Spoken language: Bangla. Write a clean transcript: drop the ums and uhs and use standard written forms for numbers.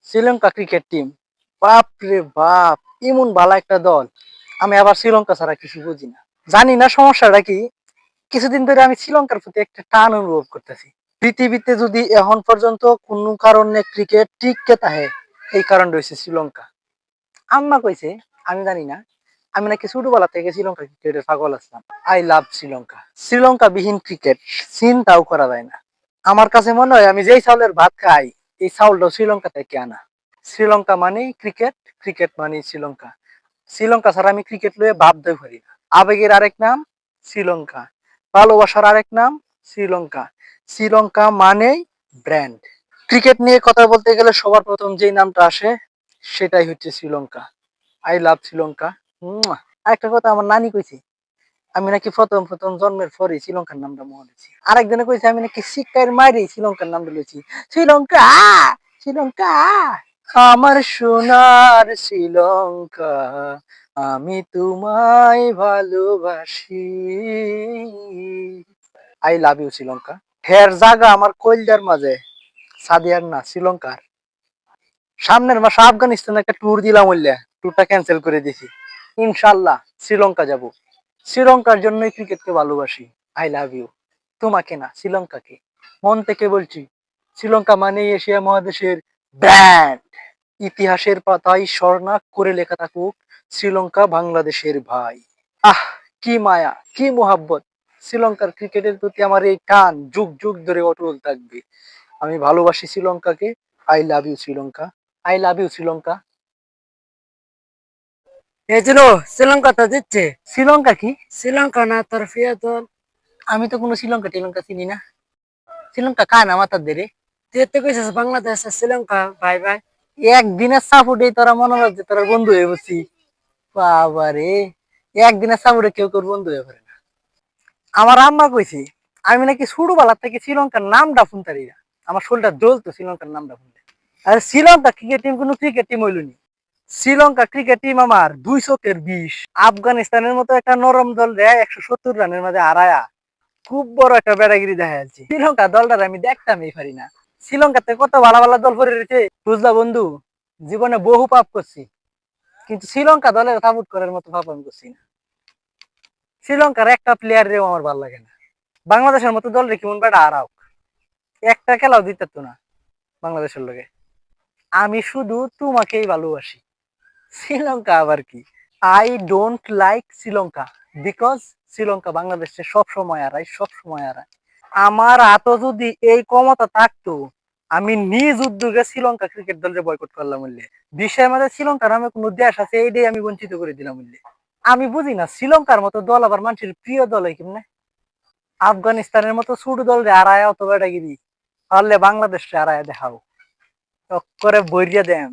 শ্রীলঙ্কা ক্রিকেট টিম, বাপ রে বাপ, এমন ভালো একটা দল। আমি আবার শ্রীলঙ্কা ছাড়া কিছু বুঝি না, জানি না সমস্যাটা কি। কিছুদিন ধরে আমি শ্রীলঙ্কার প্রতি একটা টান অনুভব করতেছি। পৃথিবীতে যদি এখন পর্যন্ত কোনো কারণে ক্রিকেট টিকে থাকে, এই কারণ রয়েছে শ্রীলঙ্কা। আম্মা কইছে, আমি জানি না, আমি নাকি ছোটবেলা থেকে শ্রীলঙ্কা ক্রিকেটের পাগল আসলাম। I love Sri Lanka. শ্রীলঙ্কা বিহীন ক্রিকেট চিন্তাও করা যায় না। আমার কাছে মনে হয় আমি যেই চাউলের ভাত খাই, এই চাউলটাও শ্রীলঙ্কা থেকে আনা। শ্রীলঙ্কা মানে ক্রিকেট, ক্রিকেট মানে শ্রীলঙ্কা। শ্রীলঙ্কা ছাড়া আমি ক্রিকেট লয়ে ভাবতে পারি না। আবেগের আরেক নাম শ্রীলঙ্কা, ভালোবাসার আরেক নাম শ্রীলঙ্কা। শ্রীলঙ্কা মানেই ব্র্যান্ড। ক্রিকেট নিয়ে কথা বলতে গেলে সবার প্রথম যেই নামটা আসে সেটাই হচ্ছে শ্রীলঙ্কা। I love Sri Lanka. আরেকটা কথা আমার নানি কইছে, আমি নাকি প্রথম প্রথম জন্মের পরে শ্রীলঙ্কার নামটা মনে হয়েছি। আরেকজনে কইছে আমি নাকি শিক্ষার মারি শ্রীলঙ্কার নামটা লইছি। শ্রীলঙ্কা, শ্রীলঙ্কা, আমার সোনার শ্রীলঙ্কা, আমি তোমায় ভালোবাসি। I love you Sri Lanka. হের জায়গা আমার কলজার মাঝে, সাদিয়ার না, শ্রীলঙ্কার। সামনের মাসে আফগানিস্তানে একটা ট্যুর দিলাম, বললে ট্যুরটা ক্যান্সেল করে দিছি। ইনশাল্লাহ শ্রীলঙ্কা যাব। শ্রীলঙ্কার জন্যই ক্রিকেটকে ভালোবাসি। I love you. তোমাকে না, শ্রীলঙ্কাকে। মন থেকে বলছি, শ্রীলঙ্কা মানেই এশিয়া মহাদেশের ব্র্যান্ড। ইতিহাসের পাতায় স্বর্ণাক করে লেখা থাকুক, শ্রীলঙ্কা বাংলাদেশের ভাই। আহ, কি মায়া, কি মোহাব্বত। শ্রীলঙ্কার ক্রিকেটের প্রতি আমার এই টান যুগ যুগ ধরে অটল থাকবে। আমি ভালোবাসি শ্রীলঙ্কাকে। I love you Sri Lanka. I love you Sri Lanka. এই জন্য শ্রীলঙ্কা তো জিতছে। শ্রীলঙ্কা কি? শ্রীলঙ্কা না তোর প্রিয় দল। আমি তো কোনো শ্রীলঙ্কা টিলঙ্কা চিনি না। শ্রীলঙ্কা কান আমার তার দেরে। তুই তো কইছিস বাংলাদেশ আর শ্রীলঙ্কা ভাই ভাই। একদিনের সাপোর্টে তোরা মনে রাখছে তোরা বন্ধু হয়ে বসি। বাবারে, একদিনের সাপোর্টে কেউ তোর বন্ধু হয়ে পারে না। আমার আম্মা কইছে আমি নাকি ছোটবেলা থেকে শ্রীলঙ্কার নামটা শুনতারি না। আমার শরীরটা জ্বলতো শ্রীলঙ্কার নামটা শুনতে। আর শ্রীলঙ্কা ক্রিকেট টিম কোনো ক্রিকেট টিম হইলনি। শ্রীলঙ্কা ক্রিকেট টিম আমার 200-এর 20। আফগানিস্তানের মতো একটা নরম দল রে 170 রানের মাঝে হারায়া খুব বড় একটা বেড়াগিরি দেখা যাচ্ছে। শ্রীলঙ্কা দলটার আমি দেখতামই পারি না। শ্রীলঙ্কাতে কত ভালো ভালো দল পড়ে রয়েছে বুঝলা বন্ধু। জীবনে বহু পাপ করছি, কিন্তু শ্রীলঙ্কা দলের সাপোর্ট করার মতো পাপ আমি করছি না। শ্রীলঙ্কার একটা প্লেয়ার রেও আমার ভালো লাগে না। বাংলাদেশের মতো দল রে কেমন বেটা হারাও, একটা খেলাও দিতে তো না বাংলাদেশের লোকে। আমি শুধু তোমাকেই ভালোবাসি। শ্রীলঙ্কা আবার কি? I don't like Sri Lanka because Sri Lanka বাংলাদেশে সব সময় হারায়, সব সময় হারায়। আমার হাতও যদি এই ক্ষমতা থাকতো, আমি নিজ উদ্যোগে শ্রীলঙ্কা ক্রিকেট দলকে বয়কট করলাম বললে। বিশ্বের মধ্যে শ্রীলঙ্কা নামে কোনো দেশ আছে এইটাই আমি বঞ্চিত করে দিলাম বললে। আমি বুঝি না শ্রীলঙ্কার মতো দল আবার মানুষের প্রিয় দল হয় কেমনে। আফগানিস্তানের মতো ছোট দল রে হারায় অত বেটাগিরি, পারলে বাংলাদেশে হারায় দেখাও, করে বইরিয়া দেন।